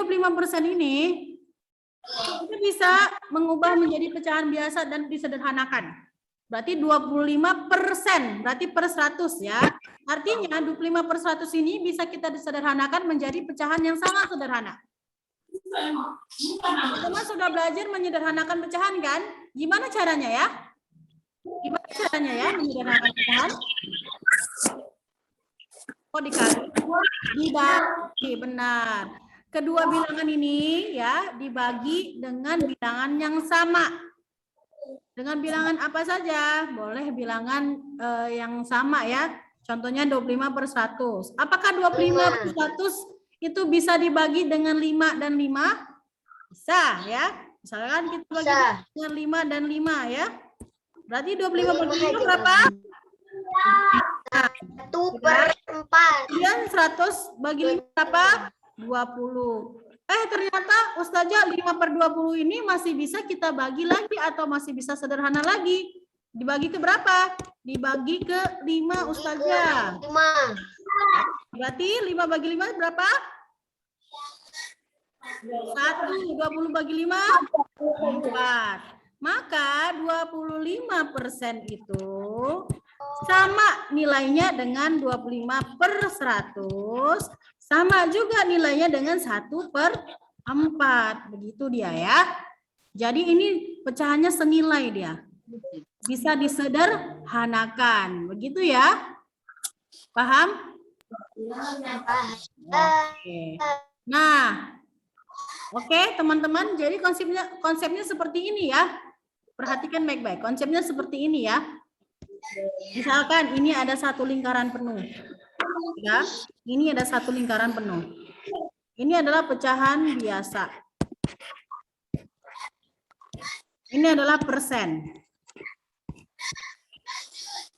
25% ini kita bisa mengubah menjadi pecahan biasa dan disederhanakan. Berarti 25%, berarti per 100 ya. Artinya 25/100 ini bisa kita disederhanakan menjadi pecahan yang sangat sederhana. Teman-teman sudah belajar menyederhanakan pecahan kan? Gimana caranya ya? Gimana caranya ya menyederhanakan pecahan? Oh, dibagi, benar. Kedua bilangan ini ya dibagi dengan bilangan yang sama. Dengan bilangan apa saja? Boleh bilangan yang sama ya. Contohnya 25/100. Apakah 25/100 itu bisa dibagi dengan 5 dan 5? Bisa ya. Misalkan kita bagi dengan 5 dan 5 ya. Berarti 25/5 berapa? 1/4. Kemudian 100 bagi 5 berapa? 20. Ternyata Ustazah 5/20 ini masih bisa kita bagi lagi atau masih bisa sederhana lagi. Dibagi ke berapa? Dibagi ke 5 Ustazah. 5. Berarti 5 bagi 5 berapa? 1. 20 bagi 5? 4. Maka 25% itu sama nilainya dengan 25/100, sama juga nilainya dengan 1/4. Begitu dia ya. Jadi ini pecahannya senilai dia. Bisa disederhanakan. Begitu ya. Paham? Oke. Nah, oke teman-teman. Jadi konsepnya seperti ini ya. Perhatikan baik-baik. Konsepnya seperti ini ya. Misalkan ini ada satu lingkaran penuh. Ya, ini ada satu lingkaran penuh. Ini adalah pecahan biasa. Ini adalah persen.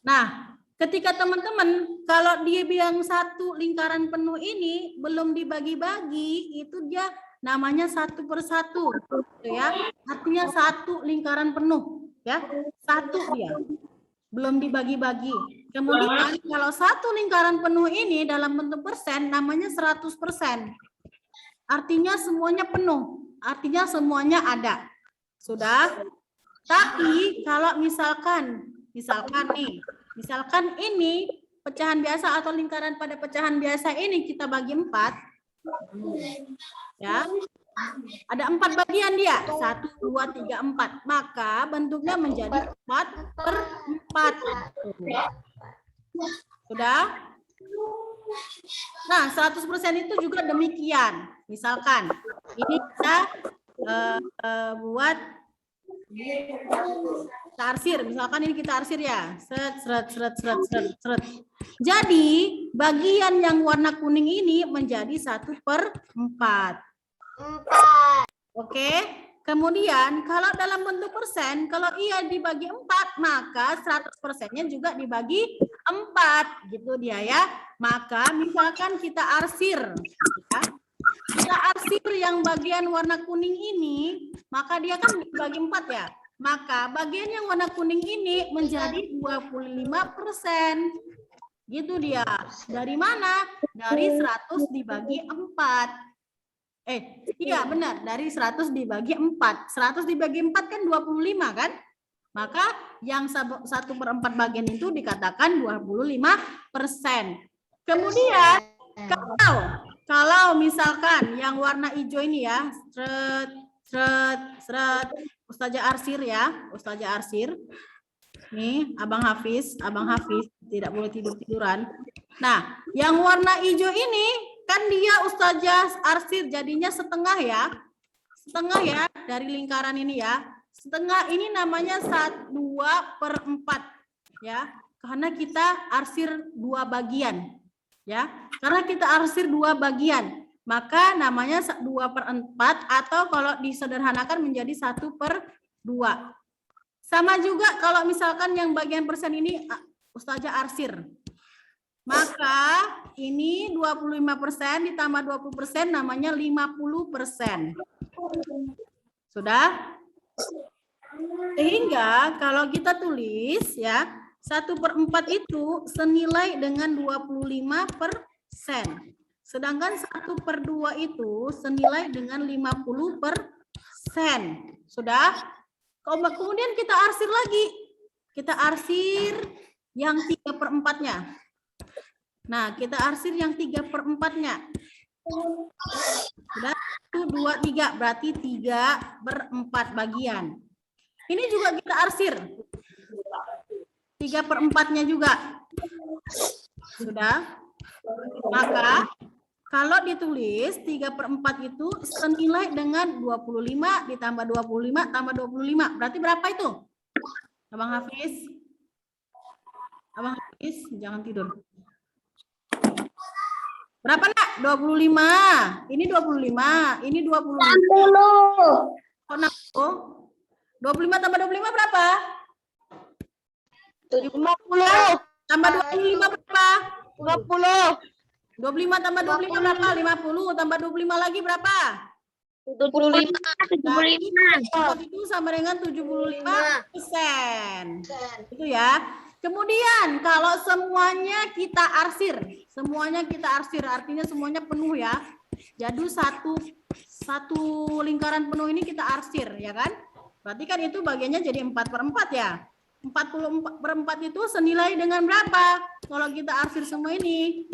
Nah, ketika teman-teman kalau dia bilang satu lingkaran penuh ini belum dibagi-bagi, itu dia namanya 1/1, ya. Artinya satu lingkaran penuh, ya. Satu dia. Belum dibagi-bagi. Kemudian kalau satu lingkaran penuh ini dalam bentuk persen namanya 100%. Artinya semuanya penuh. Artinya semuanya ada. Sudah? Tapi kalau misalkan ini pecahan biasa atau lingkaran pada pecahan biasa ini kita bagi 4. Ya. Ada 4 bagian dia. 1, 2, 3, 4. Maka bentuknya menjadi 4/4. Sudah? Nah, 100% itu juga demikian. Misalkan ini kita buat kita arsir. Misalkan ini kita arsir ya. Seret. Jadi, bagian yang warna kuning ini menjadi 1/4. Oke, kemudian kalau dalam bentuk persen, kalau ia dibagi 4, maka 100%-nya juga dibagi 4, gitu dia ya. Maka misalkan kita arsir, ya. Kita arsir yang bagian warna kuning ini, maka dia kan dibagi 4 ya. Maka bagian yang warna kuning ini menjadi 25%. Gitu dia. Dari mana? Dari 100 dibagi 4. Iya benar, dari 100 dibagi 4. 100 dibagi 4 kan 25 kan? Maka yang 1/4 bagian itu dikatakan 25%. Kemudian kalau misalkan yang warna hijau ini ya, Ustazah arsir ya, Ustazah arsir. Nih, Abang Hafiz tidak boleh tidur-tiduran. Nah, yang warna hijau ini kan dia Ustazah arsir jadinya setengah ya. Setengah ya dari lingkaran ini ya. Setengah ini namanya 2/4 ya. Karena kita arsir 2 bagian. Ya. Karena kita arsir 2 bagian, maka namanya 2/4 atau kalau disederhanakan menjadi 1/2. Sama juga kalau misalkan yang bagian persen ini Ustazah arsir. Maka ini 25% ditambah 20% namanya 50%. Sudah? Sehingga kalau kita tulis ya, 1/4 itu senilai dengan 25%. Sedangkan 1/2 itu senilai dengan 50%. Sudah? Kemudian kita arsir lagi. Kita arsir yang 3/4-nya. Nah, kita arsir yang 3/4-nya. Sudah? 1, 2, 3. Berarti 3/4 bagian. Ini juga kita arsir. 3/4-nya juga. Sudah? Maka kalau ditulis 3/4 itu senilai dengan 25 ditambah 25 tambah 25. Berarti berapa itu? Abang Hafiz? Abang Hafiz, jangan tidur. Berapa nak? 25. Ini 25. Ini 25. 60. Oh, 25 tambah 25 berapa? 50. Tambah 25 berapa? 50. 25 tambah 25 berapa? 50. Tambah 25 lagi berapa? 75. Itu sama dengan 75%. Itu ya. Kemudian kalau semuanya kita arsir, artinya semuanya penuh ya. Jadi satu lingkaran penuh ini kita arsir, ya kan? Berarti kan itu bagiannya jadi 4/4 ya. 44/4 itu senilai dengan berapa? Kalau kita arsir semua ini.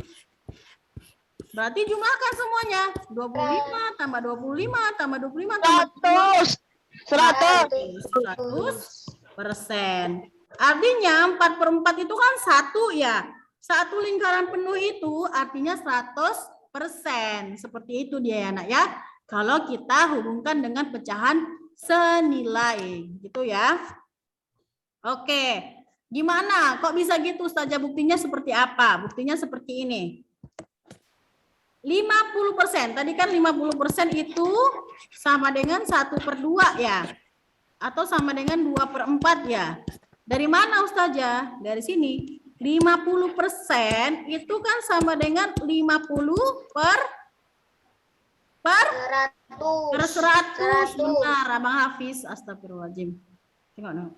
Berarti jumlahkan semuanya. 25 tambah 25 tambah 25 tambah 100%. Artinya 4/4 itu kan 1 ya. Satu lingkaran penuh itu artinya 100%. Seperti itu dia ya nak ya. Kalau kita hubungkan dengan pecahan senilai. Gitu ya. Oke. Gimana? Kok bisa gitu Ustazah? Buktinya seperti apa? Buktinya seperti ini. 50%. Tadi kan 50% itu sama dengan 1/2 ya. Atau sama dengan 2/4 ya. Dari mana Ustazah? Dari sini. 50% itu kan sama dengan 50 per 100. Benar, Abang Hafiz. Astagfirullahaladzim. Tengok no.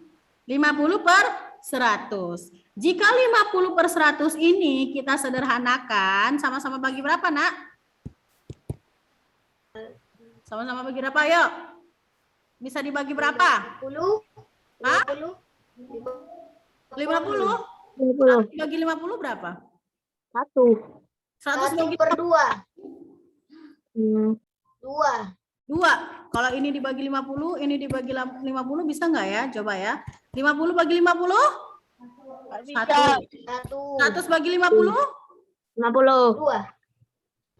50 per 100. Jika 50 per 100 ini kita sederhanakan, sama-sama bagi berapa, nak? Sama-sama bagi berapa, yuk? Bisa dibagi berapa? 50. Hah? 50? 50. Bagi 50 berapa? 1. 100 bagi 1/2. 2. Kalau ini dibagi 50, ini dibagi 50 bisa nggak ya? Coba ya. 50 bagi 50? 1. 100 bagi 50? 50.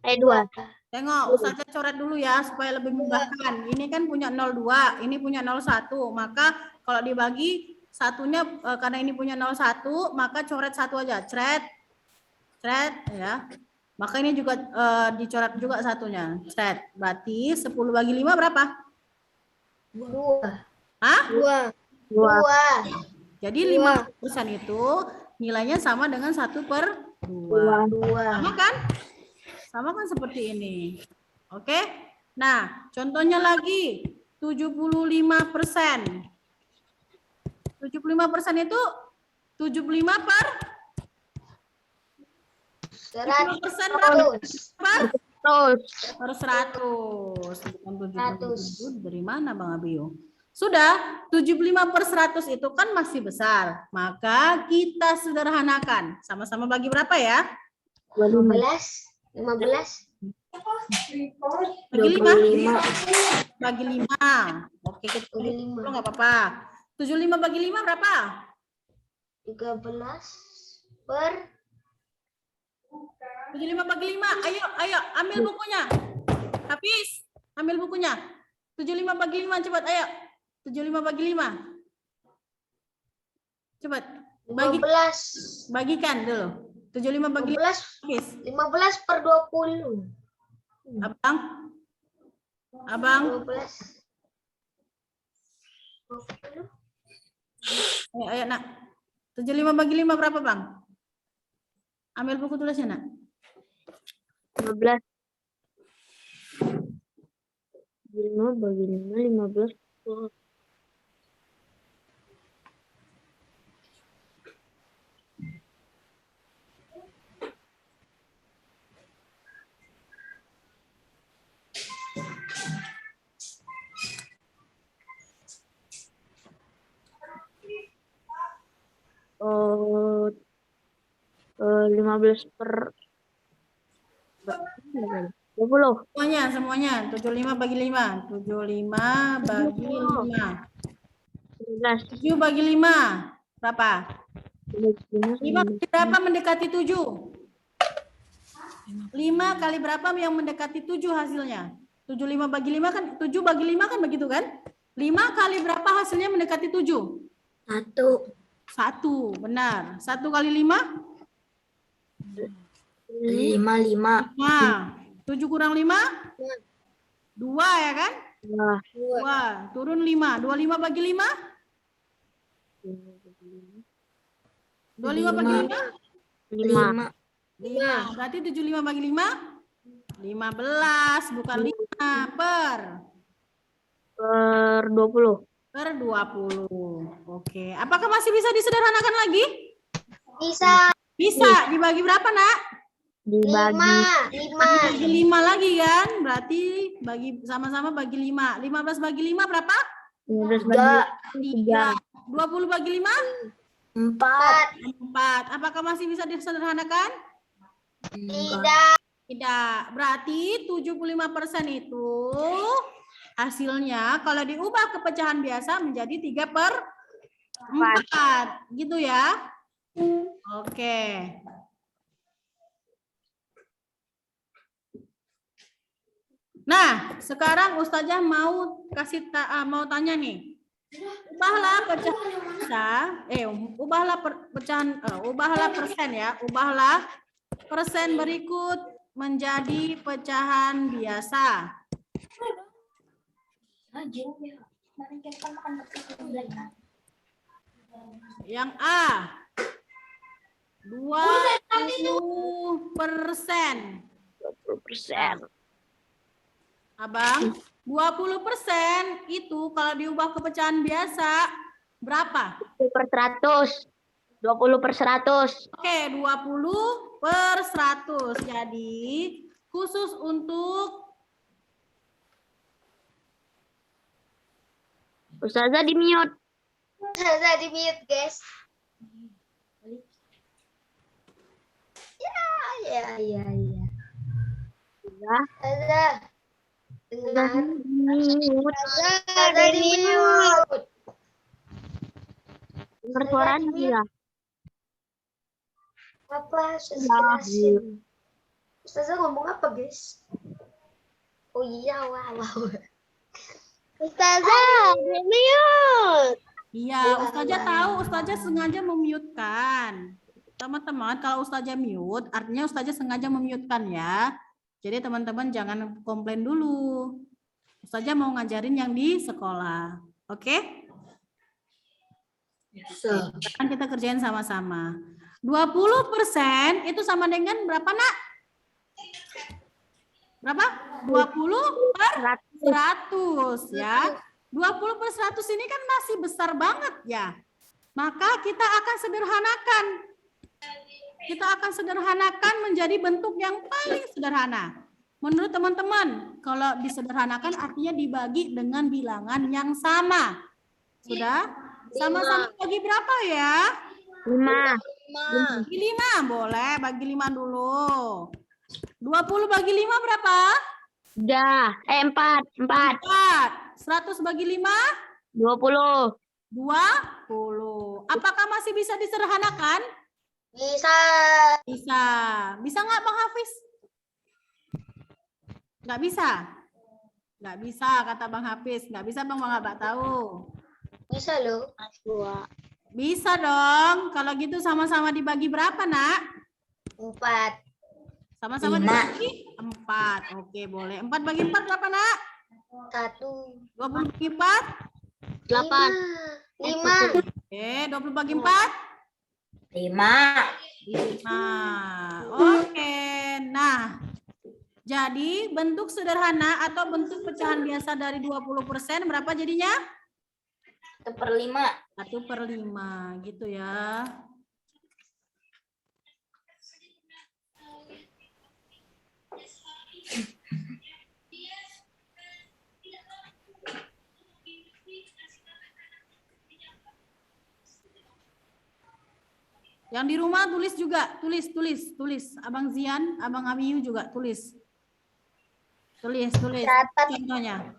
2. Tengok, Ustazah coret dulu ya supaya lebih memudahkan. Ini kan punya 02, ini punya 01. Maka kalau dibagi satunya karena ini punya 01, maka coret 1 aja. Cret ya. Maka ini juga dicoret juga satunya. Cret. Berarti 10 bagi 5 berapa? 2. Hah? 2. Jadi 50% itu nilainya sama dengan 1/2. 2. Sama kan? Sama kan seperti ini. Oke. Nah, contohnya lagi 75%. 75% itu 75 per 100. per 100. Bukan 77. Dari mana Bang Abio? Sudah, 75 per 100 itu kan masih besar. Maka kita sederhanakan. Sama-sama bagi berapa ya? 15. Bagi 5. Bagi 5. Oke, kita bagi 5 enggak apa-apa. 75 bagi 5 berapa? 13 per 75 bagi 5. Ayo, ambil bukunya. Hafiz, ambil bukunya. 75 bagi 5 cepat, ayo. 75 bagi 5. Cepat. 15. Bagikan dulu. 75 bagi 5. 15 per 20. Abang. 12. 20. Ayo, nak. 75 bagi 5 berapa, Bang? Ambil buku tulisnya, nak. 15. 5 bagi 5, 15. 15 per 20. Semuanya. 75 bagi 5. 75 bagi 5. 17. 7 bagi 5. Berapa? 5 kali berapa mendekati 7? 5 kali berapa yang mendekati 7 hasilnya? 75 bagi 5 kan, 7 bagi 5 kan begitu kan? 5 kali berapa hasilnya mendekati 7? 1. 1, benar. 1 kali 5? 5. 7 kurang 5? 2 ya kan? 2. Turun 5. 25 bagi 5? 25 bagi 5? 5. Berarti 75 bagi 5? 15, bukan 5 per 20. per 20. Oke. Apakah masih bisa disederhanakan lagi? Bisa. Bisa. Dibagi berapa, Nak? Dibagi 5 lagi kan? Berarti bagi sama-sama bagi 5. 15 bagi 5 berapa? 15 bagi 3. 20 bagi 5? 4. Apakah masih bisa disederhanakan? Tidak. Berarti 75% itu hasilnya kalau diubah ke pecahan biasa menjadi 3/4. Gitu ya. Oke. Nah, sekarang Ustazah mau mau tanya nih. Ubahlah pecahan biasa, ubahlah persen ya, ubahlah persen berikut menjadi pecahan biasa. Yang A, 20%. 20%. Abang, 20% itu kalau diubah ke pecahan biasa berapa? 20/100. 20/100. Oke, 20/100. Jadi, khusus untuk Ustazah di mute. Guys. Ya. Ya. Ada. Ustazah Dengar. di mute. Ada di mute. Dengar suaranya ya. Apa? Jelasin. Ustazah ngomong apa, guys? Oh iya, wow. Ustazah, di mute. Iya, Ustazah tahu, Ustazah sengaja memute-kan. Teman-teman, kalau Ustazah mute, artinya Ustazah sengaja memute-kan ya. Jadi teman-teman jangan komplain dulu. Ustazah mau ngajarin yang di sekolah. Oke? Sekarang kita kerjain sama-sama. 20% itu sama dengan berapa, Nak? Berapa? 20/100 ya. 20/100 ini kan masih besar banget ya. Maka kita akan sederhanakan. Kita akan sederhanakan menjadi bentuk yang paling sederhana. Menurut teman-teman, kalau disederhanakan artinya dibagi dengan bilangan yang sama. Sudah? Sama-sama bagi berapa ya? 5. Bagi 5, boleh bagi 5 dulu. 20 bagi 5 berapa? 4. 4. 100 bagi 5? 20. 20. Apakah masih bisa disederhanakan? Bisa. Bisa. Bisa nggak Bang Hafiz? Nggak bisa? Nggak bisa kata Bang Hafiz. Nggak bisa Bang nggak tahu. Bisa loh. Bisa dong. Kalau gitu sama-sama dibagi berapa, Nak? 4. Sama-sama dibagi 4. Oke, boleh. 4 bagi 4 berapa, Nak? 1. 20 bagi 4? 8. 5. Oke, 20 bagi 4? 5. 5. Oke. Nah, jadi bentuk sederhana atau bentuk pecahan biasa dari 20% berapa jadinya? 1/5. 1/5 gitu ya. Yang di rumah tulis juga, tulis. Abang Zian, Abang Abiyu juga tulis. Tulis. Catat. Contohnya.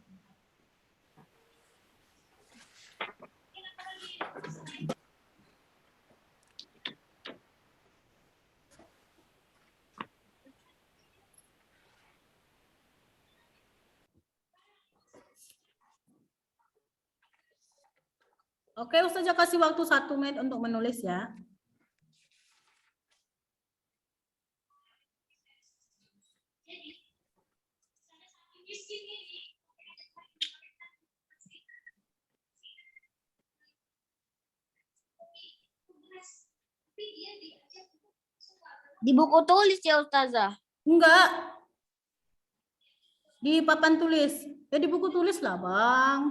Oke, Ustazah kasih waktu 1 menit untuk menulis ya. Di buku tulis ya Ustazah. Enggak. Di papan tulis. Ya di buku tulis lah, Bang.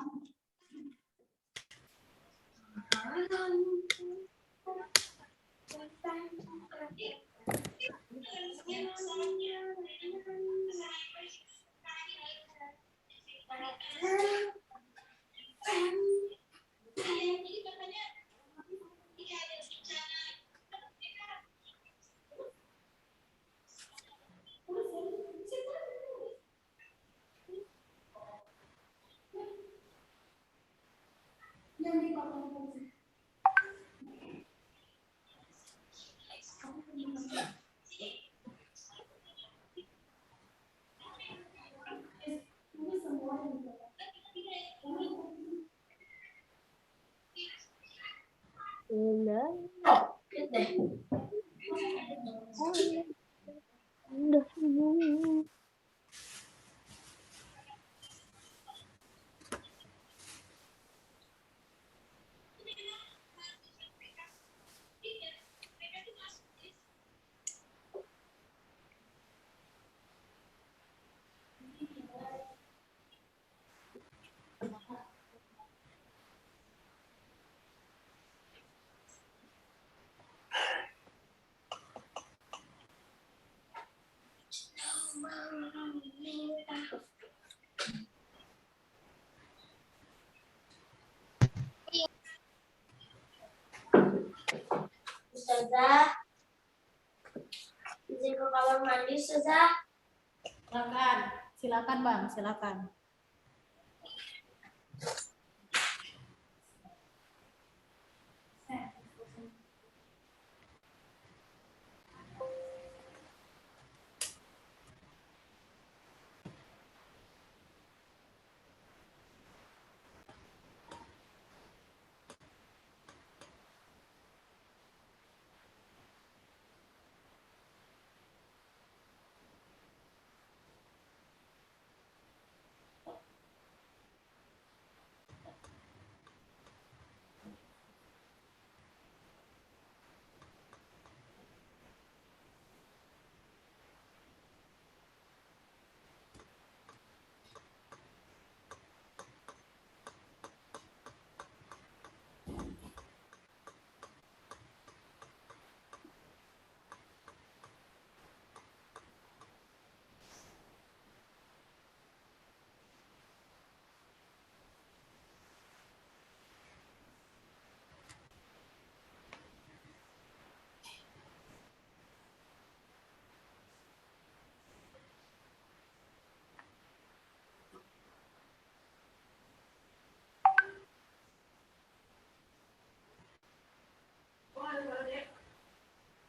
Ustazah. Izin ke kamar mandi, Ustazah. Silakan Bang, silakan.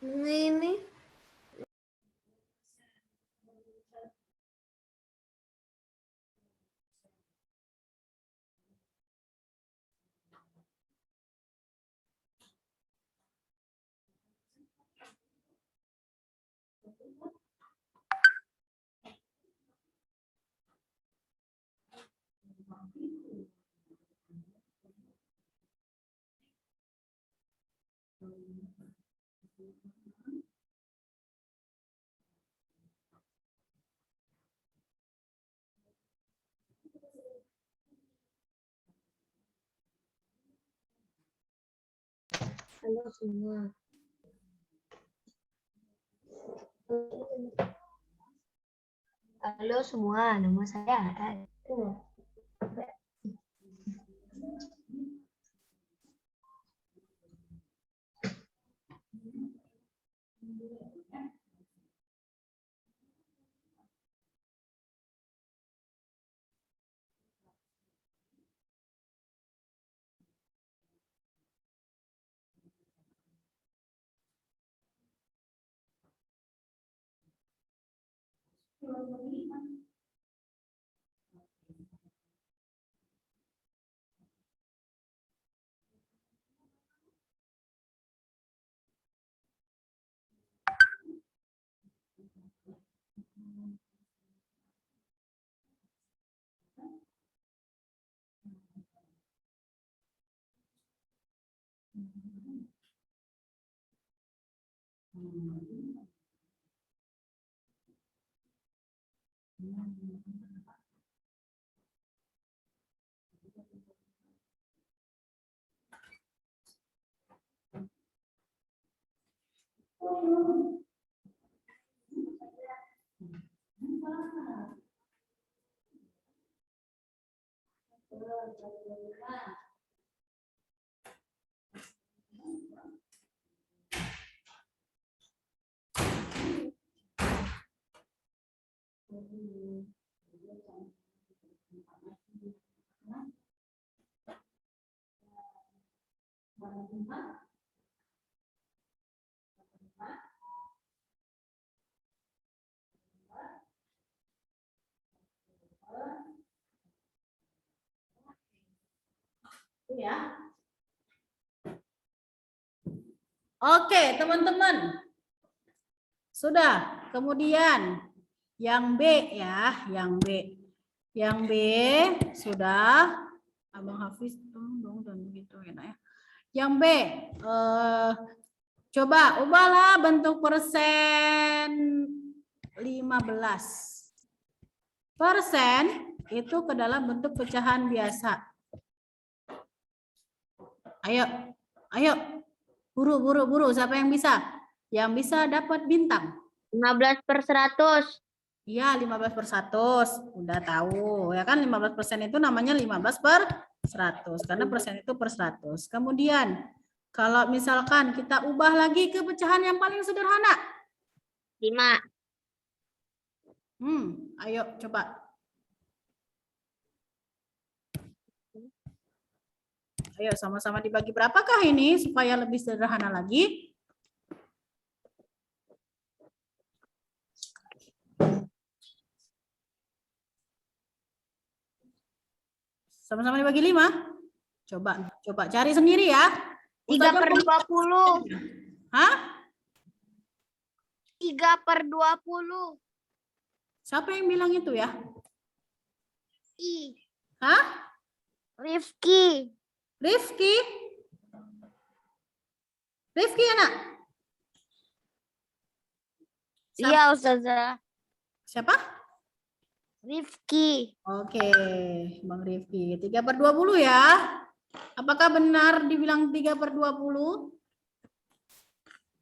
Ini. Halo semua. Halo semua, nama saya Adan. Ya. Oke, teman-teman. Sudah. Kemudian yang B ya, yang B. Yang B sudah. Abang Hafiz dong dan begitu enak ya. Yang B, coba ubahlah bentuk persen 15. Persen itu ke dalam bentuk pecahan biasa. Ayo, ayo. Buru. Siapa yang bisa? Yang bisa dapat bintang. 15/100. Iya, 15/100. Udah tahu. Ya kan 15% itu namanya 15/100. Karena persen itu per 100. Kemudian, kalau misalkan kita ubah lagi ke pecahan yang paling sederhana. 5. Ayo coba. Ayo sama-sama dibagi berapakah ini supaya lebih sederhana lagi? Sama-sama dibagi 5? Coba cari sendiri ya. 3/20. Hah? 3/20. Siapa yang bilang itu ya? I. Hah? Rifki. Rifki anak? Iya, Ustazah. Siapa? Rifki. Oke, Bang Rifki. 3/20 ya. Apakah benar dibilang 3/20?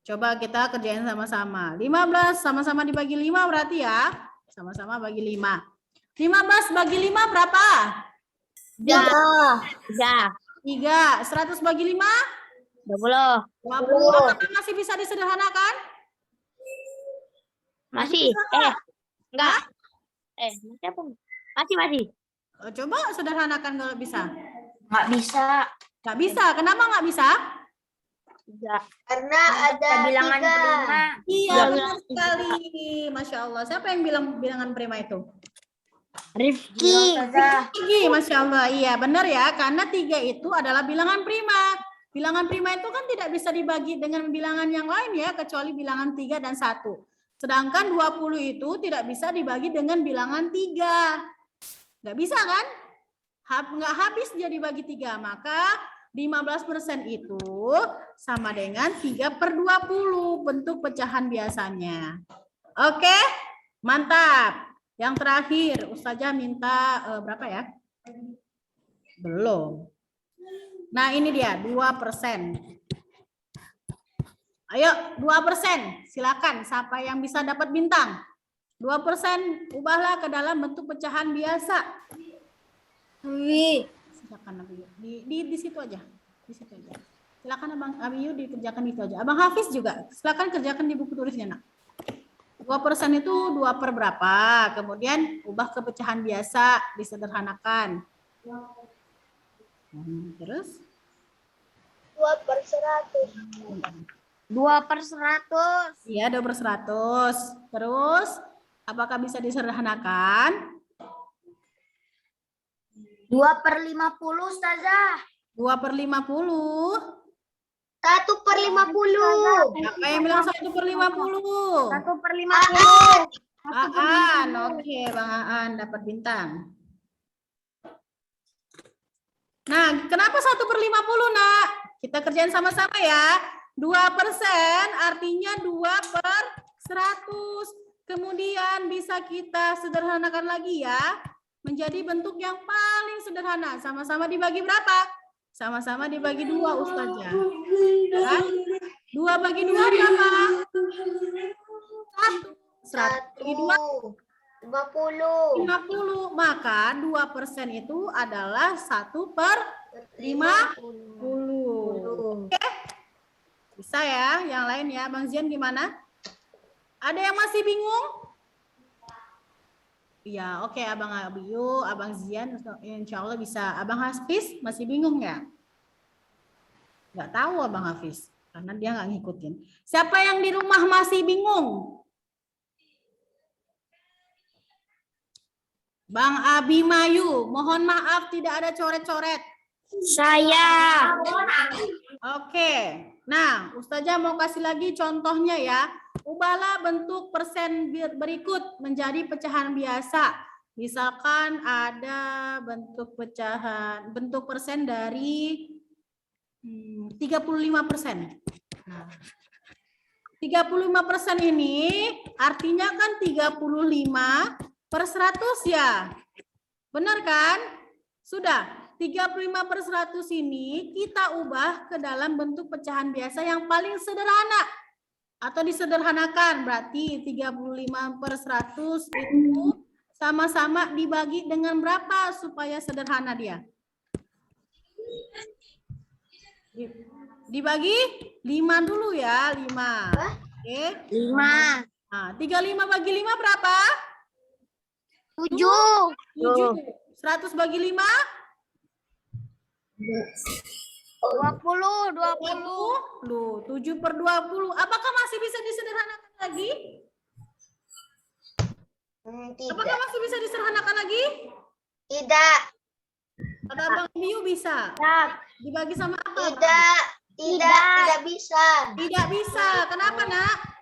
Coba kita kerjain sama-sama. 15 sama-sama dibagi 5 berarti ya. Sama-sama bagi 5. 15 bagi 5 berapa? 3. 3. 100 bagi 5? 20. 20. Apakah masih bisa disederhanakan? Masih. Enggak. Masih apa? Masih. Coba sederhanakan kalau bisa. Nggak bisa. Nggak bisa. Kenapa nggak bisa? Enggak. Karena ada bilangan 3. prima. Iya, benar sekali. Masya Allah. Siapa yang bilang bilangan prima itu? Rifki. Rifki, Masya Allah. Iya, benar ya. Karena 3 itu adalah bilangan prima. Bilangan prima itu kan tidak bisa dibagi dengan bilangan yang lain ya, kecuali bilangan 3 dan 1. Sedangkan 20 itu tidak bisa dibagi dengan bilangan 3. Nggak bisa kan? Nggak habis dia dibagi 3. Maka 15% itu sama dengan 3/20 bentuk pecahan biasanya. Oke, mantap. Yang terakhir, Ustazah minta berapa ya? Belum. Nah ini dia 2%. Ayo 2%, silakan siapa yang bisa dapat bintang. 2% ubahlah ke dalam bentuk pecahan biasa. Silakan di situ aja. Di situ aja. Silakan Abang Abiyu dikerjakan di situ aja. Abang Hafiz juga silakan kerjakan di buku tulisnya nak. 2% itu 2 per berapa? Kemudian ubah ke pecahan biasa, disederhanakan. Terus 2/100. 2/100. Iya, 2/100. Terus Apakah bisa disederhanakan? 2/50, Ustazah. 2/50. 1/50. Siapa yang bilang 1/50? 1/50. Aan, oke Bang Aan dapat bintang. Nah, kenapa 1/50 nak? Kita kerjain sama-sama ya. 2% artinya 2/100. Kemudian bisa kita sederhanakan lagi ya. Menjadi bentuk yang paling sederhana. Sama-sama dibagi berapa? Sama-sama dibagi 2 Ustazah. Kan? 2 bagi 2 berapa? 1. 1 bagi 2 50. 50. Maka 2% itu adalah 1/50. Oke. Bisa ya, yang lain ya. Bang Zian gimana? Ada yang masih bingung? Iya, oke Abang Abiyu, Abang Zian, insya Allah bisa. Abang Hafiz masih bingung ya? Nggak tahu Abang Hafiz, karena dia nggak ngikutin. Siapa yang di rumah masih bingung? Bang Abimayu, mohon maaf tidak ada coret-coret. Saya. Oke, nah Ustazah mau kasih lagi contohnya ya. Ubahlah bentuk persen berikut menjadi pecahan biasa. Misalkan ada bentuk pecahan, bentuk persen dari 35%. Nah, 35% ini artinya kan 35/100 ya. Benar kan? Sudah. 35/100 ini kita ubah ke dalam bentuk pecahan biasa yang paling sederhana. Atau disederhanakan, berarti 35/100 itu sama-sama dibagi dengan berapa supaya sederhana dia? Dibagi 5 dulu ya, 5. Oke. 5. Nah, 35 bagi 5 berapa? 7. 7. 100 bagi 5? 20. 7/20. Apakah masih bisa disederhanakan lagi? Apakah Tidak. masih bisa disederhanakan lagi? Tidak. Kata Abang Miu bisa. Dibagi sama apa? Tidak bisa. Tidak bisa. Kenapa, Nak?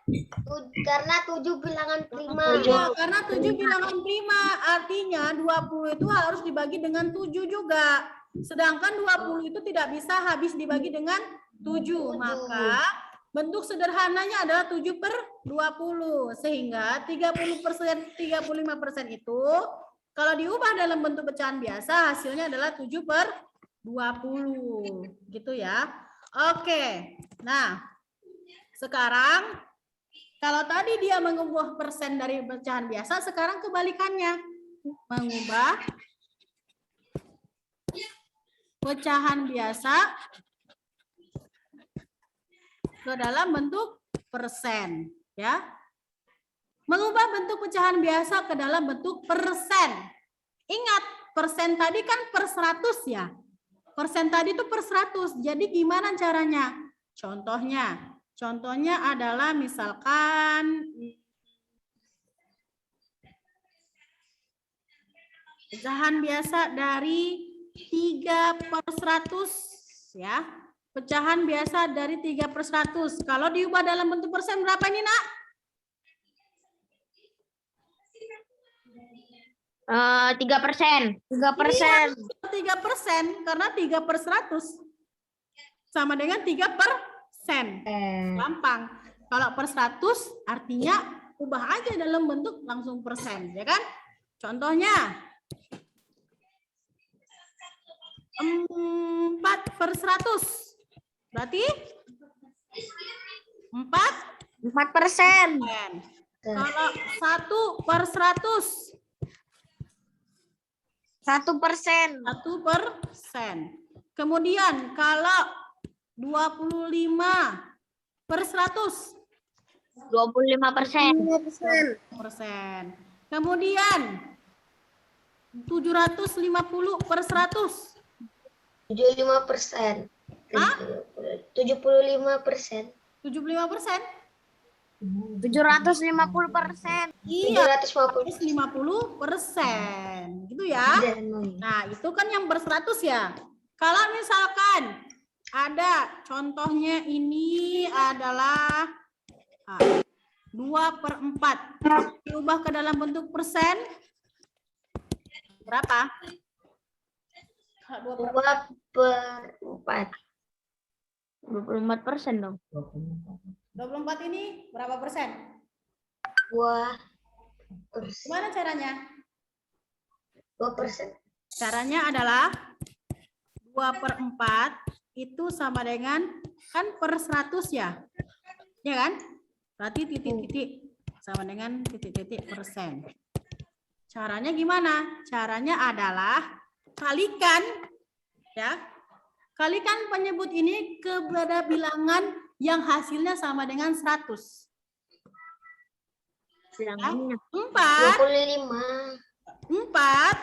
Karena 7 bilangan prima. Ya, karena 7 bilangan prima. Artinya 20 itu harus dibagi dengan 7 juga. Sedangkan 20 itu tidak bisa habis dibagi dengan 7. Maka bentuk sederhananya adalah 7/20. Sehingga 35% itu kalau diubah dalam bentuk pecahan biasa hasilnya adalah 7/20. Gitu ya. Oke. Nah, sekarang kalau tadi dia mengubah persen dari pecahan biasa, sekarang kebalikannya. Mengubah pecahan biasa ke dalam bentuk persen, ya. Mengubah bentuk pecahan biasa ke dalam bentuk persen. Ingat, persen tadi kan per 100 ya. Persen tadi itu per 100. Jadi gimana caranya? Contohnya adalah misalkan pecahan biasa dari 3/100 ya. Pecahan biasa dari 3/100. Kalau diubah dalam bentuk persen berapa ini, Nak? 3%. 3%. 3% karena 3/100 sama dengan 3%. Gampang. Kalau per 100 artinya ubah aja dalam bentuk langsung persen, ya kan? Contohnya 4/100. Berarti 4%. Kalau 1/100. 1%. 1%. Kemudian kalau 25/100. 25%. Kemudian 750/100. 75%. Hah? 75%. 75%. 750%. Iya, 750. 50%. Gitu ya. Nah, itu kan yang ber-100 ya. Kalau misalkan ada contohnya ini adalah 2/4. Diubah ke dalam bentuk persen. Berapa? Kalau 2/4. 24% dong. 24 ini berapa persen? 2%. Gimana caranya? 2%. Caranya adalah 2/4 itu sama dengan kan per 100 ya. Ya kan? Berarti titik-titik sama dengan titik-titik persen. Caranya gimana? Caranya adalah kalikan ya. Kalikan penyebut ini kepada bilangan yang hasilnya sama dengan 100. Bilangannya. 4 25.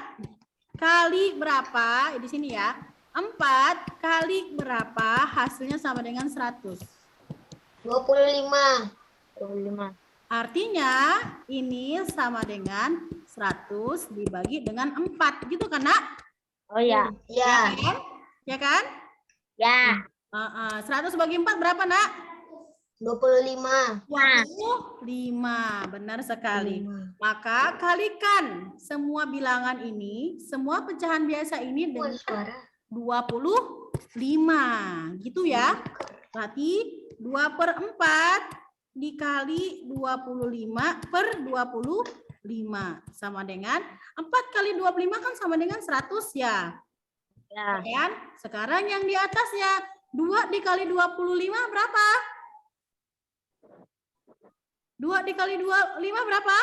kali berapa? Di sini ya. 4 kali berapa hasilnya sama dengan 100. 25. 25. Artinya ini sama dengan 100 dibagi dengan 4. Gitu kan, Nak? Oh ya. Ya. kan? Ya kan? Ya. 100 bagi 4 berapa, Nak? 25. 25. Benar sekali. Maka kalikan semua bilangan ini, semua pecahan biasa ini dengan Suara. 25. Gitu ya. Berarti 2/4 dikali 25/25 sama dengan 4 kali 25 kan sama dengan 100 ya. Ya. Kan? Sekarang yang di atasnya 2 dikali 25 berapa? 2 dikali 25 berapa?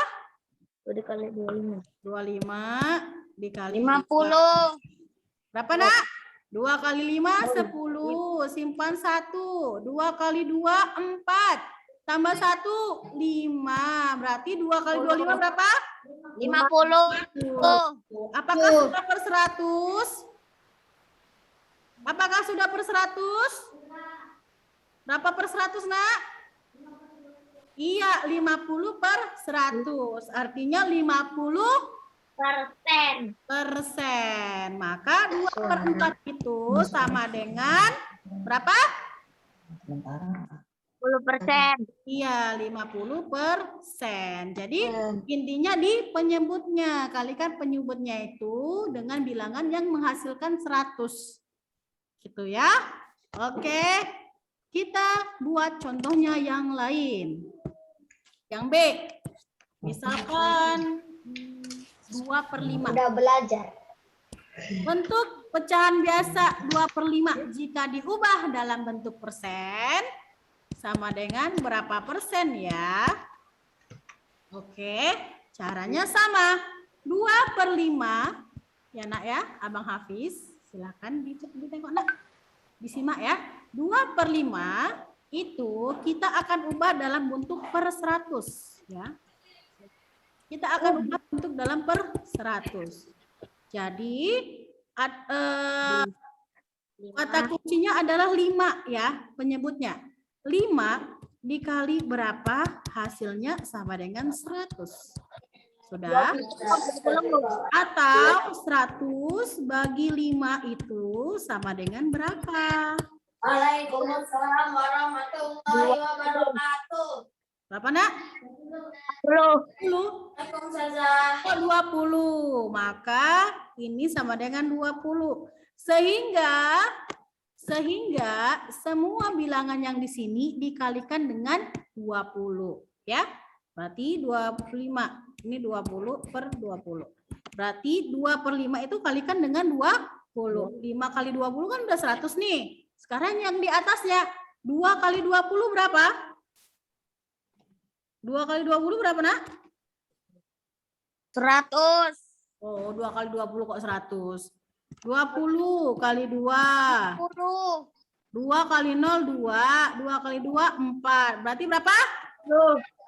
2 dikali 25. 25 dikali 50. Berapa, Nak? 2 kali 5 10. Simpan 1. 2 kali 2 4. Tambah 1 5. Berarti 2 kali 25 berapa? 50. Apakah sudah per 100? Apakah sudah per 100? Berapa per 100, Nak? Iya, 50/100. Artinya 50%. Maka 2/4 itu sama dengan berapa? 10%. Iya, 50%. Jadi intinya di penyebutnya. Kalikan penyebutnya itu dengan bilangan yang menghasilkan 100. Gitu ya. Oke. Kita buat contohnya yang lain. Yang B. Misalkan 2/5. Udah belajar. Bentuk pecahan biasa 2/5 jika diubah dalam bentuk persen sama dengan berapa persen ya? Oke, caranya sama. 2/5 ya, Nak ya, Abang Hafiz. Silakan ditengok, Nak. Disimak ya. 2/5 itu kita akan ubah dalam bentuk per 100 ya. Kita akan ubah bentuk dalam per 100. Jadi kata kuncinya adalah 5 ya penyebutnya. 5 dikali berapa hasilnya sama dengan 100. Sudah? Atau 100 bagi 5 itu sama dengan berapa? Waalaikumsalam warahmatullahi wabarakatuh. Berapa, Nak? 10. 20. Maka ini sama dengan 20. Sehingga semua bilangan yang di sini dikalikan dengan 20 ya. Berarti 25. Ini 20/20. Berarti 2/5 itu kalikan dengan 20. 5 kali 20 kan udah 100 nih. Sekarang yang di atasnya 2 kali 20 berapa? 2 kali 20 berapa, Nak? 100. Oh, 2 kali 20 kok 100. 20 kali 2. 10. 2 kali 0, 2. 2 kali 2, 4. Berarti berapa?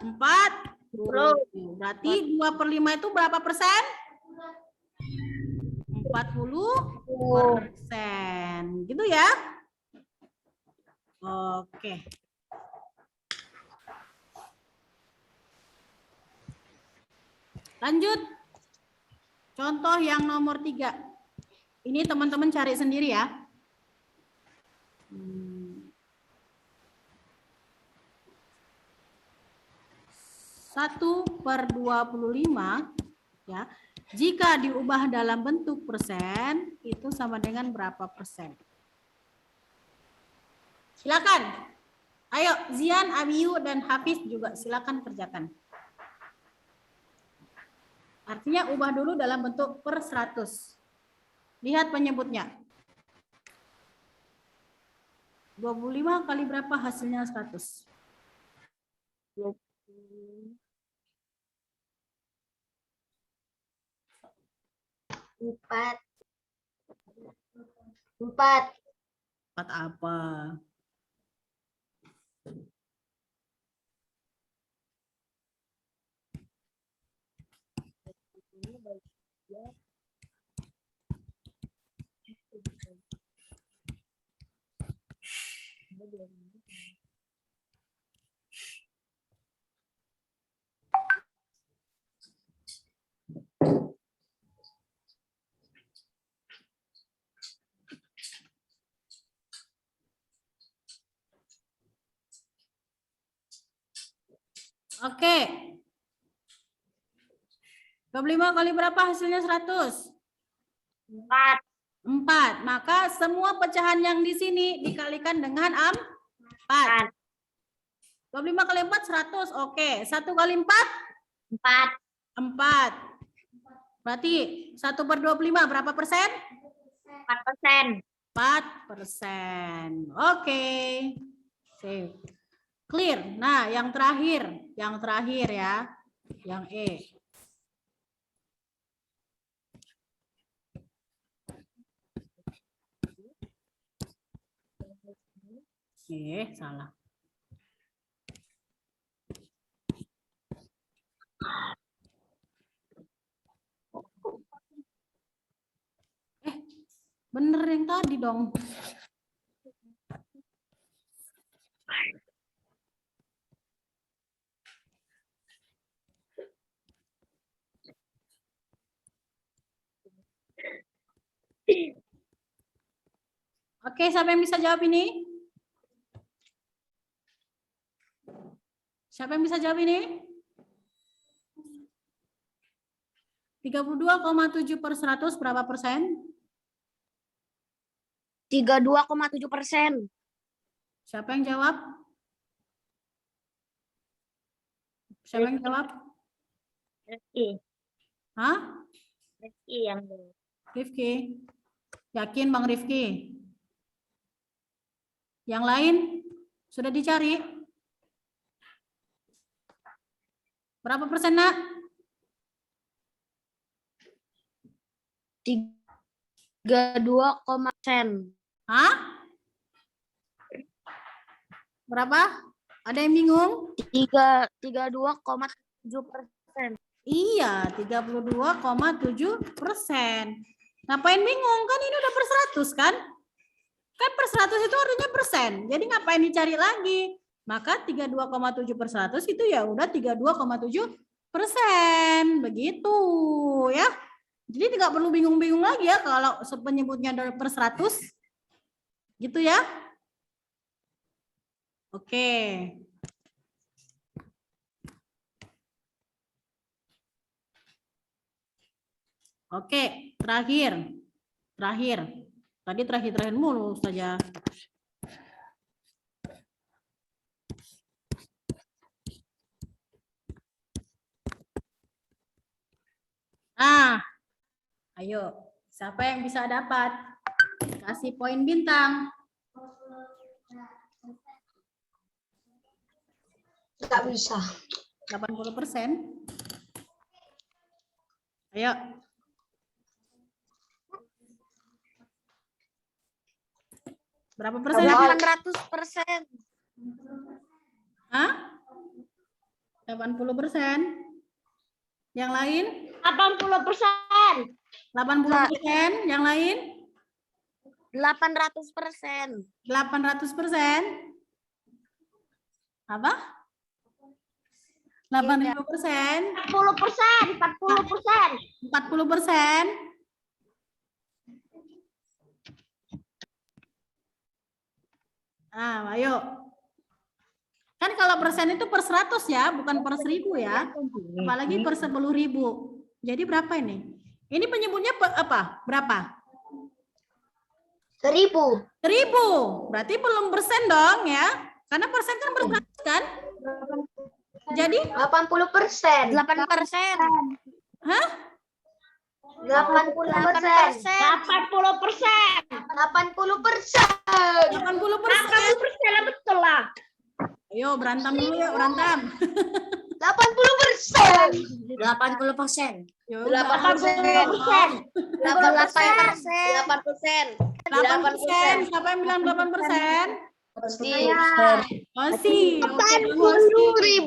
40. Berarti 2/5 itu berapa persen? 40%. Gitu ya? Oke. Lanjut. Contoh yang nomor 3. Ini teman-teman cari sendiri ya. 1/25 ya. Jika diubah dalam bentuk persen, itu sama dengan berapa persen? Silakan. Ayo, Zian, Abiyu, dan Hafiz juga silakan kerjakan. Artinya ubah dulu dalam bentuk per 100. Lihat penyebutnya. 25 kali berapa hasilnya 100? 4. 4 apa? Oke. 25 kali berapa hasilnya 100? 4. 4. Maka semua pecahan yang di sini dikalikan dengan 4. 25 kali 4 100. Oke. 1 kali 4? 4. 4. Berarti 1/25 berapa persen? 4%. 4%. Oke. Sip. Clear. Nah, yang terakhir ya. Yang E. Salah. Bener yang tadi dong. Oke, siapa yang bisa jawab ini? Siapa yang bisa jawab ini? 32,7/100 berapa persen? 32,7%. Siapa yang jawab? Siapa yang jawab? Rifki. Hah? Rifki yang jawab. Rifki. Yakin Bang Rifki? Yang lain sudah dicari? Berapa persen, Nak? 32,%. Hah? Berapa? Ada yang bingung? 32,7%. Iya, 32,7%. Ngapain bingung? Kan ini udah per 100 kan? Kan per 100 itu artinya persen. Jadi ngapain dicari lagi? Maka 32,7/100 itu ya udah 32,7%. Begitu ya. Jadi tidak perlu bingung-bingung lagi ya kalau penyebutnya per 100. Gitu ya. Oke. Oke, terakhir. Tadi terakhir mulu saja. Nah, ayo. Siapa yang bisa dapat? Kasih poin bintang. Nggak bisa. 80%. Ayo. Berapa persen? 800%. Hah? 80%. Yang lain? 80%. 80%. Yang lain? 800%. 800%. Apa? 80%. 40%. 40%. 40%. Ah, ayo. Kan kalau persen itu per 100 ya, bukan per 1000 ya. Apalagi per 10.000. Jadi berapa ini? Ini penyebutnya apa? Berapa? 1000. 1000. Berarti belum persen dong ya. Karena persen kan beratus kan? Jadi 80%. 8%. hah? 80%. 80%. 80%. 80%. Betul lah. Ayo berantem dulu ya, berantem. 80%. 80%. Yo, 80%. 8%. 8%. Siapa yang bilang 8%? Saya. Osi. Oke, Bang Osi.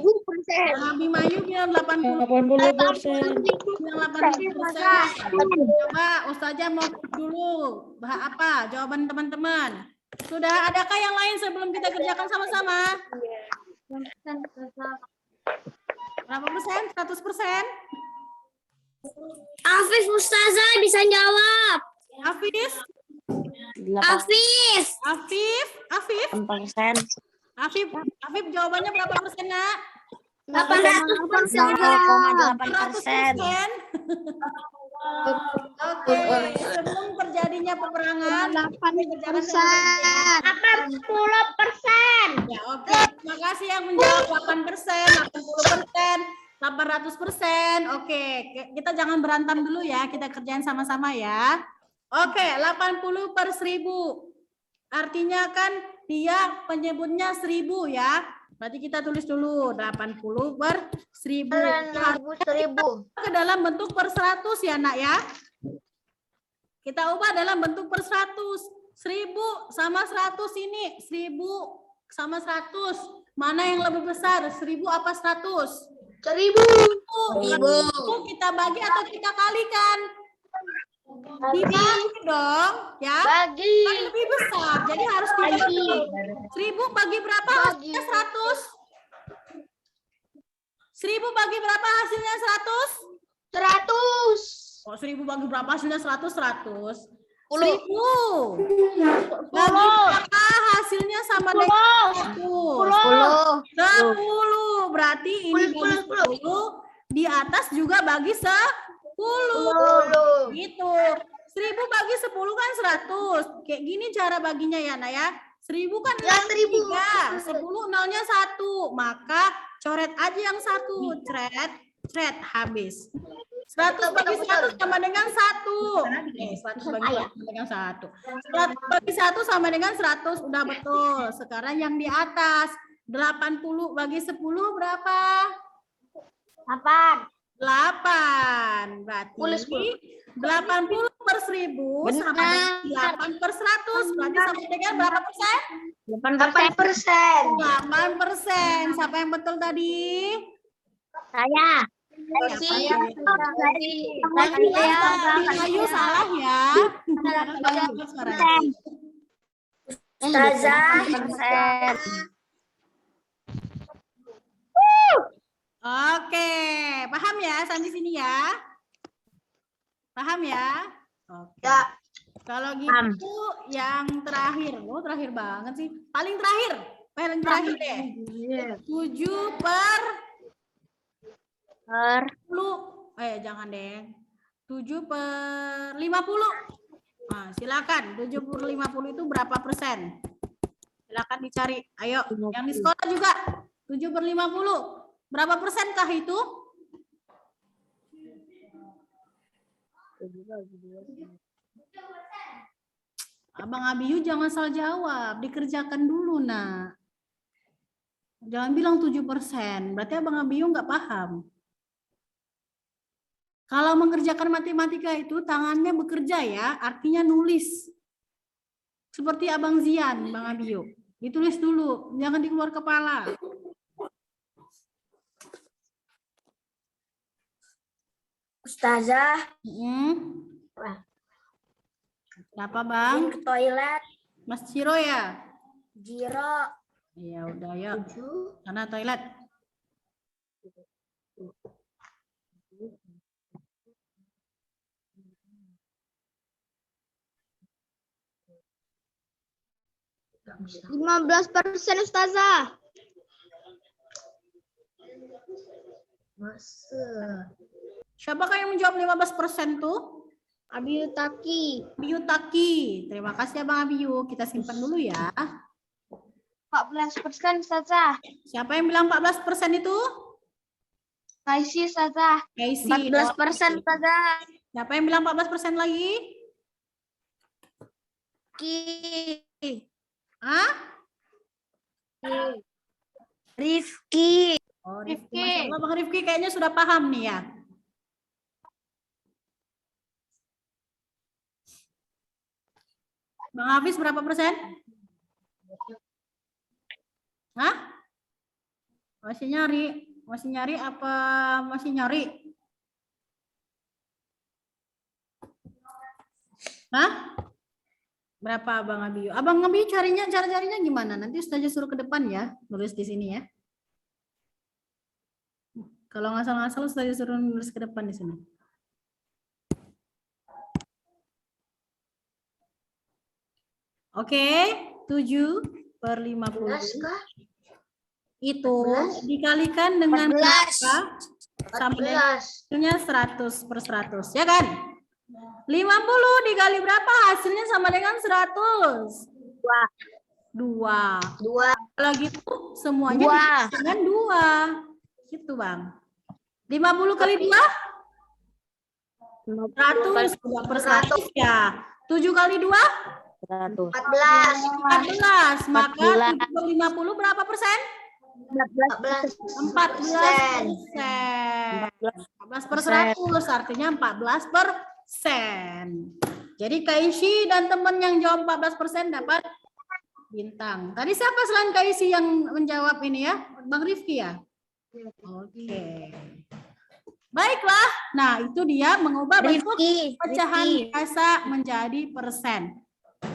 Abi Mayu bilang 80%. Bilang 80%. Coba Ustazah mau dulu. Apa jawaban teman-teman? Sudah adakah yang lain sebelum kita kerjakan sama-sama? Berapa persen? 100%? Afif Ustazah bisa jawab. Hafiz? Afif. Afif? Afif? 8%. Afif jawabannya berapa persen, Nak? 800%. 100%. Oke, sebelum terjadinya peperangan, 80%. ya oke. Terima kasih yang menjawab 8%, 80%, 800%. Oke, kita jangan berantem dulu ya, kita kerjain sama-sama ya. Oke, 80/1000. Artinya kan dia penyebutnya 1000 ya. Berarti kita tulis dulu 80/1000. Ke dalam bentuk per 100 ya, Nak ya. Kita ubah dalam bentuk per 100. 1000 sama 100 ini. 1000 sama 100. Mana yang lebih besar? 1000 apa 100? 1000. 1000 kita bagi atau kita kalikan? Dibagi dong, ya. Bagi. Kan lebih besar, jadi harus dibagi. 1000 bagi berapa hasilnya 100? 1000 bagi berapa hasilnya 100? 100. Oh, 1000 bagi berapa hasilnya 100? 100. 10. 1000 bagi berapa hasilnya sama dengan 100? 10. Berarti ini bagi 10, di atas juga bagi 10. Gitu. 1000 bagi 10 kan 100. Kayak gini cara baginya ya, Nak ya. 1000 kan Ya, 1000. 10 nolnya 1. Maka coret aja yang 1. Cret habis. 100 bagi 100 sama dengan 1. 100 bagi 1 sama dengan 1. 100 bagi 1 sama dengan 100. Udah betul. Sekarang yang di atas. 80 bagi 10 berapa? 8. Berarti 80/1000 sama dengan 8/100. Berarti sama dengan berapa persen? 8%. 8%. Siapa yang betul tadi? Saya. Ayu salah ya. Ustazah. Oke, paham ya sampai sini ya? Paham ya? Oke. Ya. Kalau gitu yang terakhir, terakhir banget sih. Paling terakhir deh. 7/10. Jangan deh. 7/50. Nah, silakan. 7/50 itu berapa persen? Silakan dicari. Ayo, yang di sekolah juga. 7/50. Berapa persenkah itu? Abang Abiyu jangan salah jawab. Dikerjakan dulu, Nak. Jangan bilang 7%. Berarti Abang Abiyu nggak paham. Kalau mengerjakan matematika itu tangannya bekerja ya. Artinya nulis. Seperti Abang Zian, Bang Abiyu. Ditulis dulu. Jangan dikeluar kepala. Ustazah. Kenapa, Bang? Ke toilet. Mas Ciro ya? Jiro. Ya udah ya. Sana toilet. Bisa. 15% Ustazah. Masa. Siapakah yang menjawab 15% tuh? Abiyu Taki. Abiyu Taki. Terima kasih Abang Abiyu. Kita simpan dulu ya. 14% Ustazah. Siapa yang bilang 14% itu? Kaisi Ustazah. Casey. 14% Ustazah. Siapa yang bilang 14% lagi? Rifki. Hah? Rifki. Oh, Rifki. Masya Allah, Bang Rifki kayaknya sudah paham nih ya. Bang Hafiz berapa persen? Hah? Masih nyari? Masih nyari apa masih nyari? Hah? Berapa Abang Abiyu? Abang Abiyu cara-carinya gimana? Nanti Ustazah suruh ke depan ya, nulis di sini ya. Kalau ngasal-ngasal Ustazah suruh nulis ke depan di sini. Oke, 7/50 itu dikalikan dengan 14. berapa? Sama hasilnya 100/100, ya kan? 50 dikali berapa? Hasilnya sama dengan 100. 2. Kalau gitu semuanya dengan 2. Gitu, Bang. 50 kali 2? 100. 2/100 ya. 7 kali 2? 14. Maka 7/50 berapa persen? 14%. 14/100 artinya 14%. Jadi Kaisi dan teman yang jawab 14% dapat bintang. Tadi siapa selain Kaisi yang menjawab ini ya? Bang Rifki ya? Oke. Baiklah. Nah, itu dia mengubah bentuk pecahan biasa menjadi persen.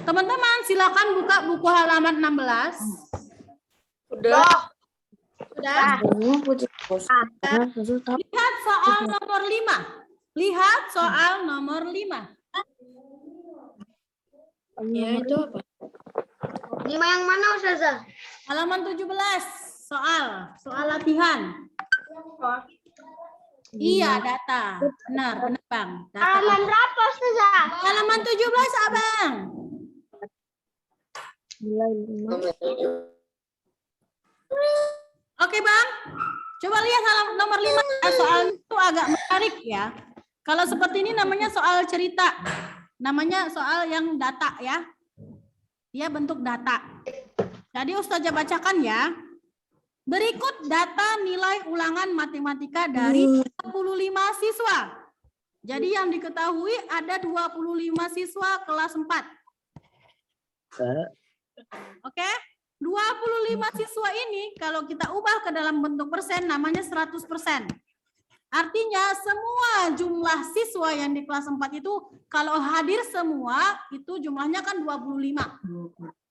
Teman-teman silakan buka buku halaman 16. Sudah? Lihat soal nomor 5. Lihat soal nomor 5. Ya, itu apa? 5 yang mana Ustazah? Halaman 17. Soal latihan. Iya, data. Benar, Bang. Data. Halaman berapa Ustazah? Halaman 17, Abang. Oke, Bang. Coba lihat halaman nomor 5. Soal itu agak menarik ya. Kalau seperti ini namanya soal cerita. Namanya soal yang data ya. Dia bentuk data. Jadi Ustazah bacakan ya. Berikut data nilai ulangan matematika dari 25 siswa. Jadi yang diketahui ada 25 siswa kelas 4. Oke? 25 siswa ini kalau kita ubah ke dalam bentuk persen namanya 100%. Artinya semua jumlah siswa yang di kelas 4 itu kalau hadir semua itu jumlahnya kan 25.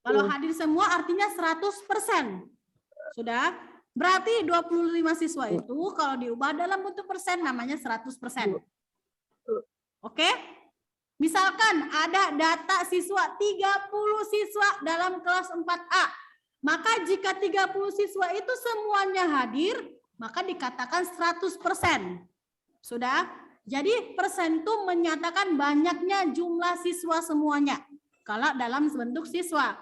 Kalau hadir semua artinya 100%. Sudah? Berarti 25 siswa itu kalau diubah dalam bentuk persen namanya 100%. Oke? Misalkan ada data siswa 30 siswa dalam kelas 4A. Maka jika 30 siswa itu semuanya hadir, maka dikatakan 100%. Sudah? Jadi persen itu menyatakan banyaknya jumlah siswa semuanya. Kalau dalam bentuk siswa.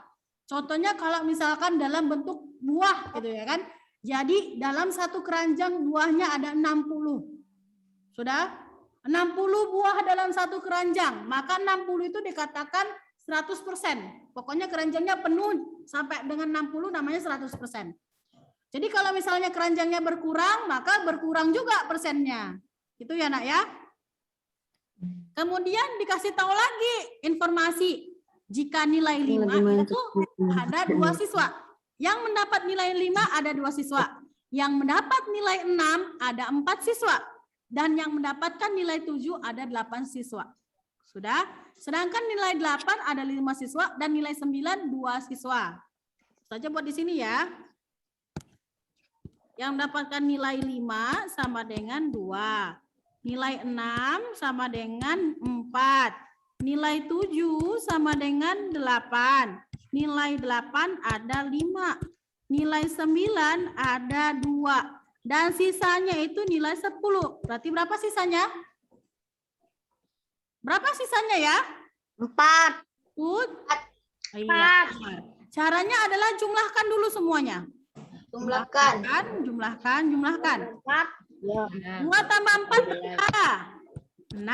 Contohnya kalau misalkan dalam bentuk buah gitu ya kan. Jadi dalam satu keranjang buahnya ada 60. Sudah? 60 buah dalam satu keranjang. Maka 60 itu dikatakan 100%. Pokoknya keranjangnya penuh sampai dengan 60 namanya 100%. Jadi kalau misalnya keranjangnya berkurang, maka berkurang juga persennya. Itu ya nak ya. Kemudian dikasih tahu lagi informasi. Jika nilai 5 itu ada 2 siswa. Yang mendapat nilai 5 ada 2 siswa. Yang mendapat nilai 6 ada 4 siswa. Dan yang mendapatkan nilai 7 ada 8 siswa. Sudah? Sedangkan nilai 8 ada 5 siswa dan nilai 9 2 siswa. Saja buat di sini ya. Yang mendapatkan nilai 5 sama dengan 2. Nilai 6 sama dengan 4. Nilai 7 sama dengan 8. Nilai 8 ada 5. Nilai 9 ada 2. Dan sisanya itu nilai 10. Berarti berapa sisanya? Berapa sisanya ya? 4. Iya. Caranya adalah jumlahkan dulu semuanya. Jumlahkan. Jumlahkan. 2 tambah 4 berapa? 6.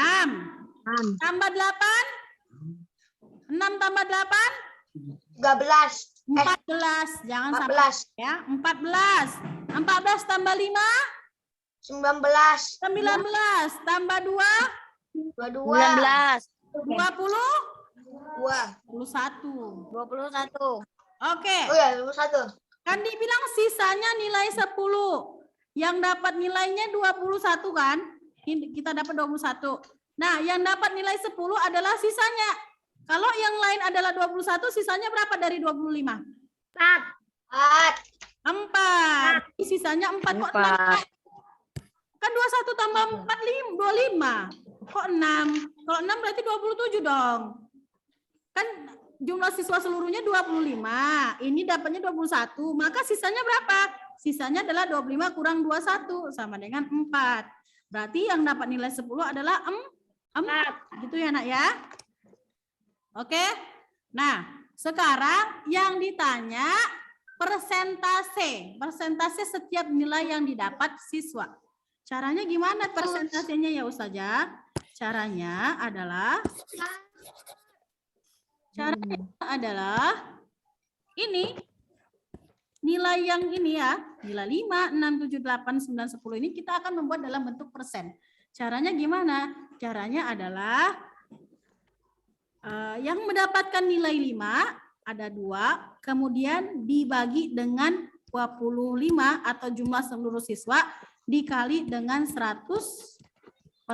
Tambah 8? 6 tambah 8? 13. 14. Jangan sampai 14. ya. 14. 14 tambah 5? 19. 19. Tambah 2? 22. 19. 20? 21. 21. Oke. Oh ya, 21. Kan dibilang sisanya nilai 10. Yang dapat nilainya 21 kan? Ini kita dapat 21. Nah, yang dapat nilai 10 adalah sisanya. Kalau yang lain adalah 21, sisanya berapa dari 25? 4. 4. Sisanya 4 kok 6? Kan 21 tambah 4, 25. Kok 6? Kalau 6 berarti 27 dong. Kan jumlah siswa seluruhnya 25. Ini dapatnya 21. Maka sisanya berapa? Sisanya adalah 25 kurang 21 sama dengan 4. Berarti yang dapat nilai 10 adalah 4. Gitu ya, Nak ya? Oke. Nah, sekarang yang ditanya persentase. Persentase setiap nilai yang didapat siswa. Caranya gimana persentasenya ya Ustazah? Caranya adalah ini nilai yang ini ya, nilai 5, 6, 7, 8, 9, 10 ini kita akan membuat dalam bentuk persen. Caranya gimana? Caranya adalah yang mendapatkan nilai 5 ada 2, kemudian dibagi dengan 25 atau jumlah seluruh siswa dikali dengan 100%.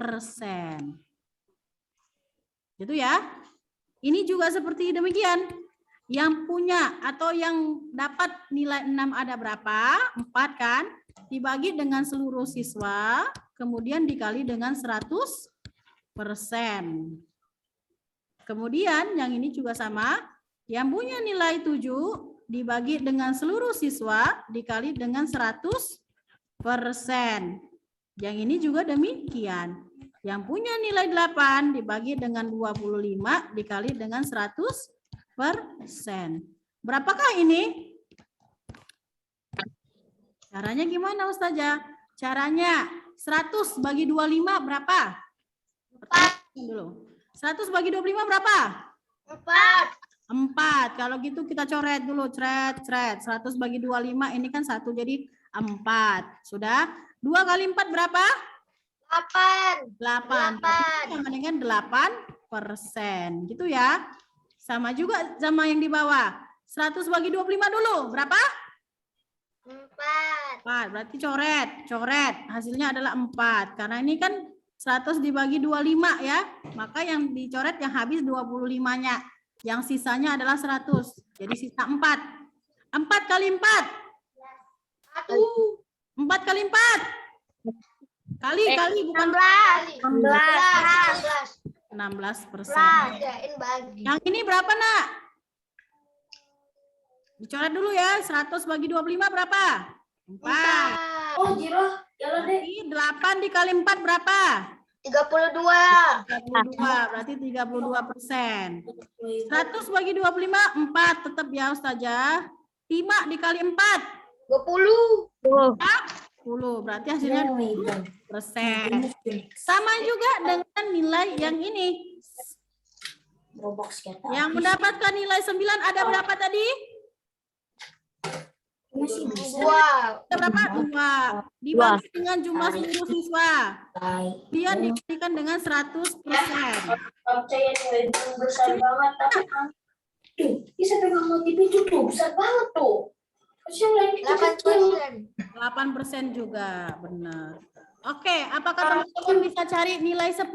Gitu ya. Ini juga seperti demikian. Yang punya atau yang dapat nilai 6 ada berapa? 4 kan? Dibagi dengan seluruh siswa, kemudian dikali dengan 100%. Kemudian yang ini juga sama. Yang punya nilai 7 dibagi dengan seluruh siswa, dikali dengan 100%. Yang ini juga demikian. Yang punya nilai 8 dibagi dengan 25 dikali dengan 100%. Berapakah ini? Caranya gimana Ustazah? Caranya 100 bagi 25 berapa? 4 dulu. 100 bagi 25 berapa? 4. Kalau gitu kita coret dulu. Cret. 100 bagi 25 ini kan 1 jadi 4. Sudah? 2 kali 4 berapa? 8. Sama dengan 8%. Gitu ya. Sama juga sama yang di bawah. 100 bagi 25 dulu. Berapa? 4. Berarti coret. Hasilnya adalah 4. Karena ini kan 100 dibagi 25 ya. Maka yang dicoret yang habis 25-nya. Yang sisanya adalah 100. Jadi sisa 4. 4 kali 4. 4 kali 4. Kali bukan 16%. Yang ini berapa, Nak? Dicoret dulu ya. 100 bagi 25 berapa? 4. Oh, Jiro. Jalan deh. 8 dikali 4 berapa? 32. 32, berarti 32%. 100 bagi 25, 4 tetap ya Ustazah. 5 dikali 4. 20. 10, berarti hasilnya 20%. Sama juga dengan nilai yang ini. Yang mendapatkan nilai 9 ada berapa tadi? Berapa? 2. Dibagi dengan jumlah seluruh siswa. Dia diberikan dengan 100%. Besar banget. Tuh, bisa pegang motif itu tuh. Besar banget tuh. 8% juga, benar. Oke, apakah teman-teman bisa cari nilai 10?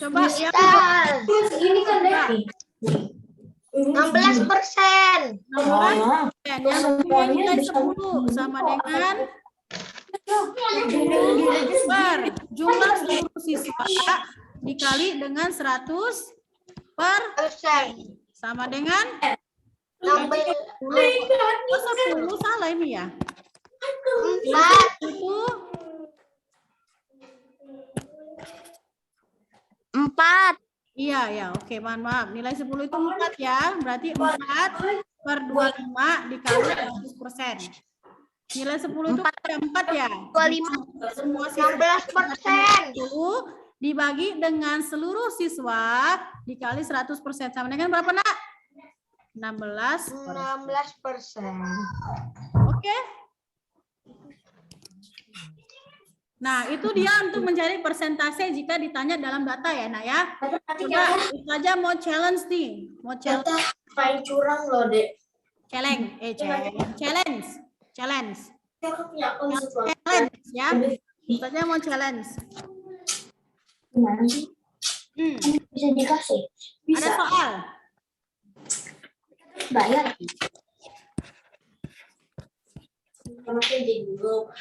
Coba yang Segini kan deh. 16%. 16%. Yang mempunyai nilai 10 sama dengan per jumlah seluruh siswa dikali dengan 100 per sama dengan 10 salah ini ya. 4. Iya ya, oke, maaf. Nilai 10 itu 4 ya. Berarti 4 per 25 dikali 100%. Nilai 10 itu ada 4 ya. 25. Semua siswa 16%. 10 dibagi dengan seluruh siswa dikali 100% sama dengan berapa, Nak? 16%. Oke. Nah, itu dia untuk mencari persentase jika ditanya dalam data ya, Nak ya. Coba saja mau challenge nih. Mau challenge. Main curang loh, Dek. Challenge ya. Saja mau challenge. Gimana sih? Bisa dikasih? Ada soal. Bayar. Mungkin di dulu.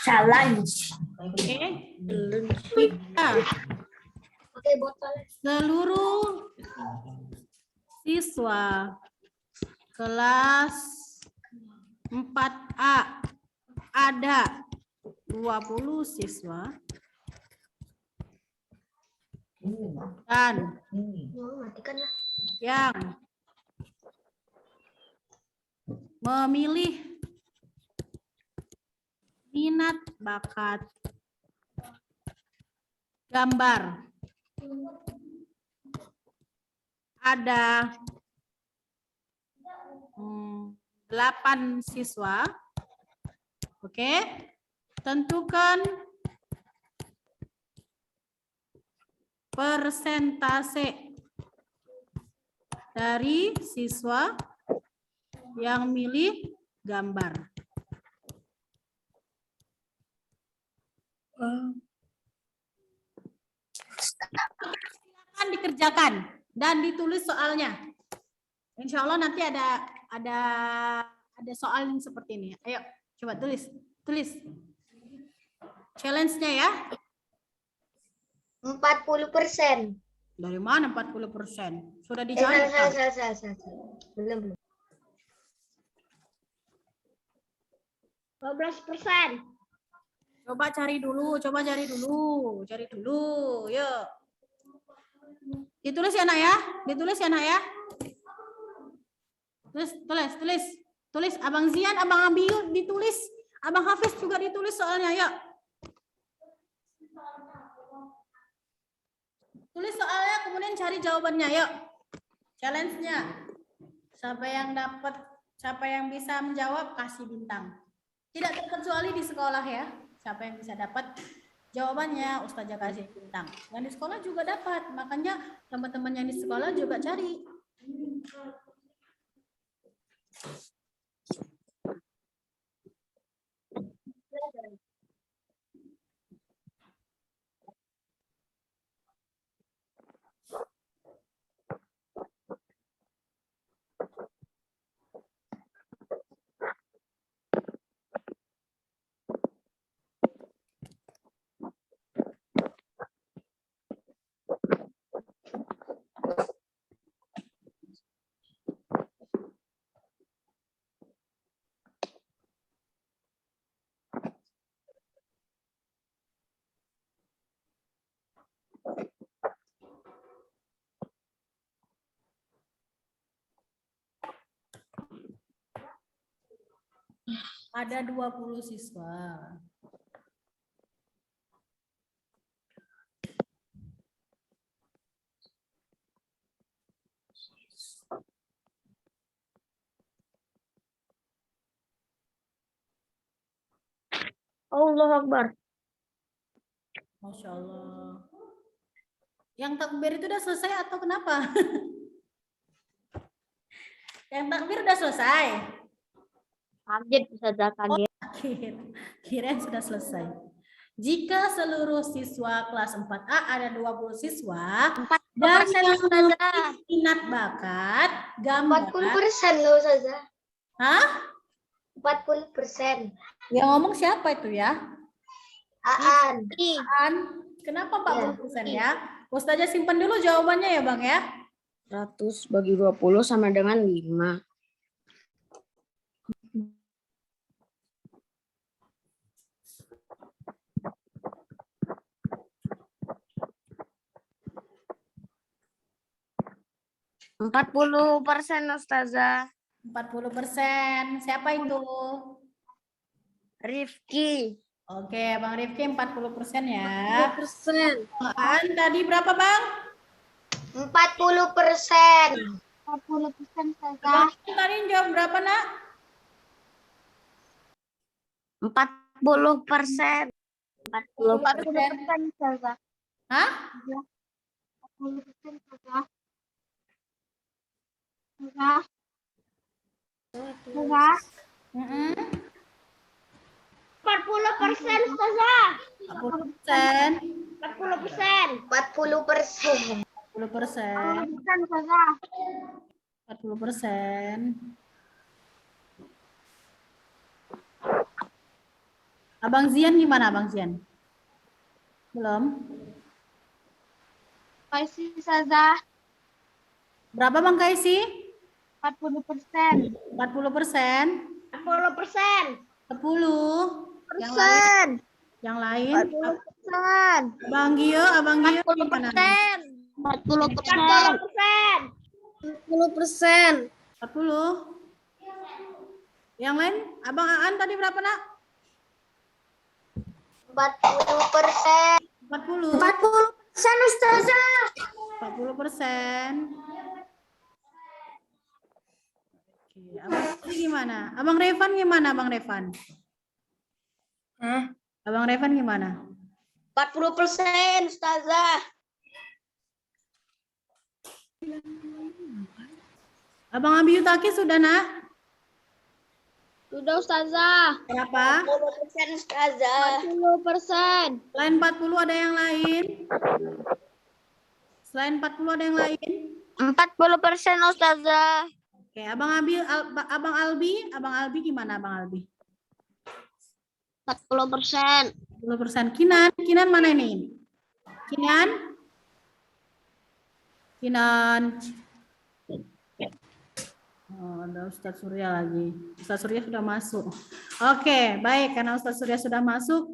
Challenge. Oke. Oke, botol. Seluruh siswa kelas 4A ada 20 siswa dan yang memilih minat bakat gambar ada 8 siswa. Oke, tentukan persentase dari siswa yang milih gambar. Silakan dikerjakan dan ditulis soalnya. Insya Allah nanti ada soal yang seperti ini. Ayo, coba tulis. Challenge-nya ya. 40%. Dari mana 40%? Sudah dicari. Belum. 12%. Coba cari dulu. Yuk. Ditulis ya, Nak ya. Tulis. Abang Zian, Abang Abiyu ditulis. Abang Hafiz juga ditulis soalnya, yuk. Tulis soalnya, kemudian cari jawabannya, yuk. Challenge-nya. Siapa yang bisa menjawab, kasih bintang. Tidak terkecuali di sekolah ya. Siapa yang bisa dapat jawabannya, Ustazah kasih bintang. Yang di sekolah juga dapat. Makanya teman-teman yang di sekolah juga cari. Ada 20 siswa. Allah Akbar. Masya Allah. Yang takbir itu udah selesai atau kenapa? Yang takbir udah selesai. Kaget Ustazah, kaget. Kirain sudah selesai. Jika seluruh siswa kelas 4A ada 20 siswa Dan yang Ustazah. minat bakat gambar. 40% loh Ustazah. Hah? 40%. Yang ngomong siapa itu ya? Aan. Kan? Kenapa 40% ya? Ustazah simpan dulu jawabannya ya Bang ya. 100 bagi 20 sama dengan 5. %40 Ustazah. 40%. Siapa itu? Rifki. Oke, Bang Rifki 40% ya. 40%. Aan tadi berapa Bang? 40%. 40% Bang tadi jawab berapa nak? 40%. 40%. Ustazah. Hah? 40% Ustazah. Ustazah. Ustazah. 40% Ustazah. 40%. 40%. 40%. 40% Ustazah. 40%. Abang Zian gimana Abang Zian? Belum? Kaisi Ustazah. Berapa Bang Kaisi? 40%. 40%. 40%. 10. Yang lain? Yang lain? 40%. Abang Gio gimana? 40%. 40%. 40. Yang lain? Abang Aan tadi berapa nak? 40%. 40. 40% Ustazah. 40%. Oke, Abang Fitri gimana? Abang Revan gimana, Abang Revan? Abang Revan gimana? 40% Ustazah. Abang Abi Yutaki sudah nak? Sudah Ustazah. Berapa? 40% Ustazah. 40%. Selain 40 ada yang lain? Selain 40 ada yang lain? 40% Ustazah. Oke, Abang Albi gimana Abang Albi? 40%. 10%. Kinan mana ini? Kinan. Oh, ada Ustadz Surya lagi. Ustadz Surya sudah masuk. Oke, baik. Karena Ustadz Surya sudah masuk,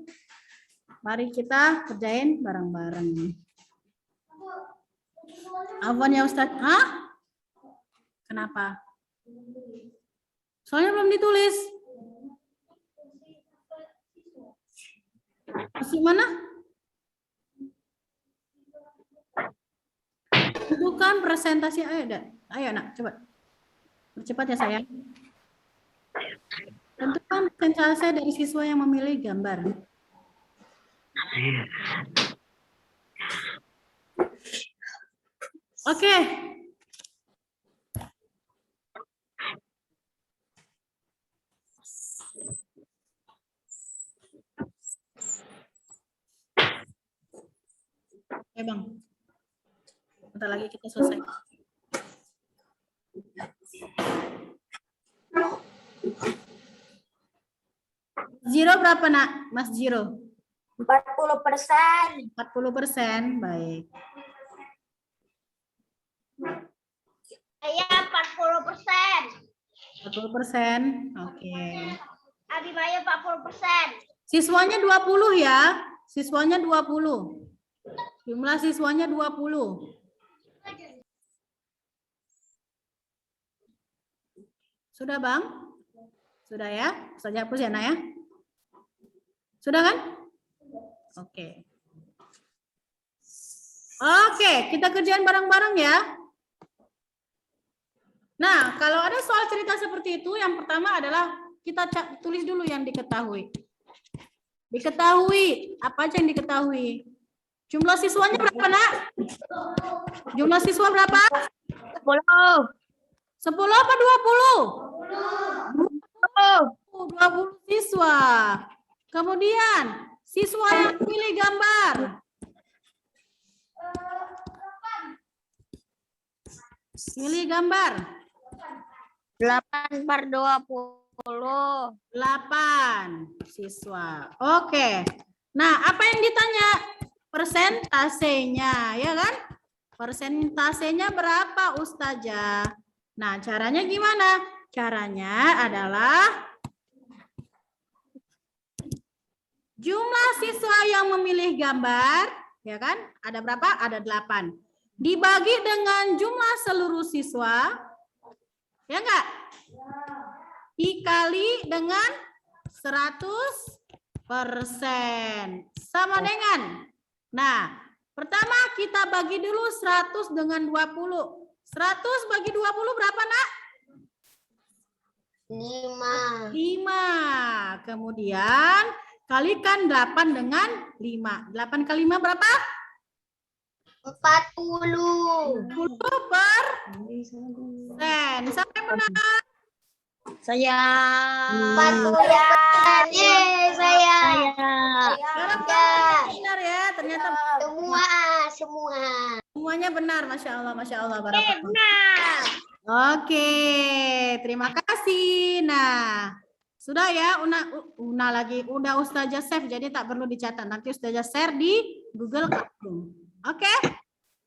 mari kita kerjain bareng-bareng. Afwan ya Ustadz. Hah? Kenapa? Soalnya belum ditulis. Masih mana? Bukan presentasi. Ayo nak, coba. Percepat ya sayang. Tentukan presentasi dari siswa yang memilih gambar. Oke. Oke Bang. Bentar lagi kita selesai. Zero berapa nak, Mas Zero? 40%. 40%, baik. Saya 40%. 40%, oke. Abi Maya 40%. Siswanya 20 ya, siswanya 20. Jumlah siswanya 20. Sudah Bang? Sudah ya? Saya hapus ya Nak ya? Sudah kan? Oke. Oke, kita kerjain bareng-bareng ya. Nah, kalau ada soal cerita seperti itu, yang pertama adalah kita tulis dulu yang diketahui. Diketahui, apa aja yang diketahui? Jumlah siswanya berapa, Nak? Jumlah siswa berapa? 10. 10 apa 20? 20 siswa. Kemudian, siswa yang pilih gambar. Pilih gambar. 8/20. 8 siswa. Oke. Nah, apa yang ditanya? Persentasenya, ya kan? Persentasenya berapa, Ustazah? Nah, caranya gimana? Caranya adalah jumlah siswa yang memilih gambar, ya kan? Ada berapa? Ada 8. Dibagi dengan jumlah seluruh siswa, ya enggak? Dikali dengan 100%. Sama dengan. Nah, pertama kita bagi dulu 100 dengan 20. 100 bagi 20 berapa, Nak? 5. 5. Kemudian kalikan 8 dengan 5. 8 kali 5 berapa? 40. 40%. Siapa yang benar? Saya. 40%. Yeay, saya. Garap benar ya. Ternyata Semua. semuanya benar. Masya Allah, Masya Allah. Barakallah. Benar. Oke, terima kasih. Nah, sudah ya, Una lagi, udah Ustazah save, jadi tak perlu dicatat. Nanti Ustazah share di Google Classroom. Oke.